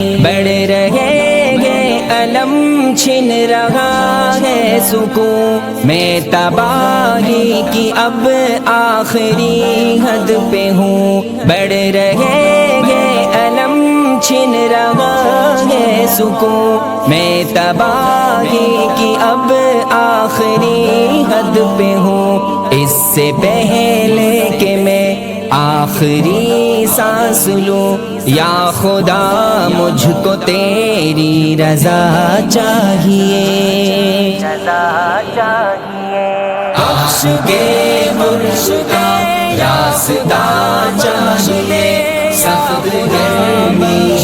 बढ़ रहेंगे अलम, छिन रहा है सुकून। मैं तबाही की अब आखिरी हद पे हूँ। बढ़ रहेंगे अलम, छिन रहा है सुकून। मैं तबाही की अब आखिरी हद पे हूँ। इससे पहले कि मैं आखिरी सांस लूं, या खुदा मुझको तेरी रज़ा चाहिए। बख्श के मुर्शिदे रास्ता चाहिए। सख्त गर्मी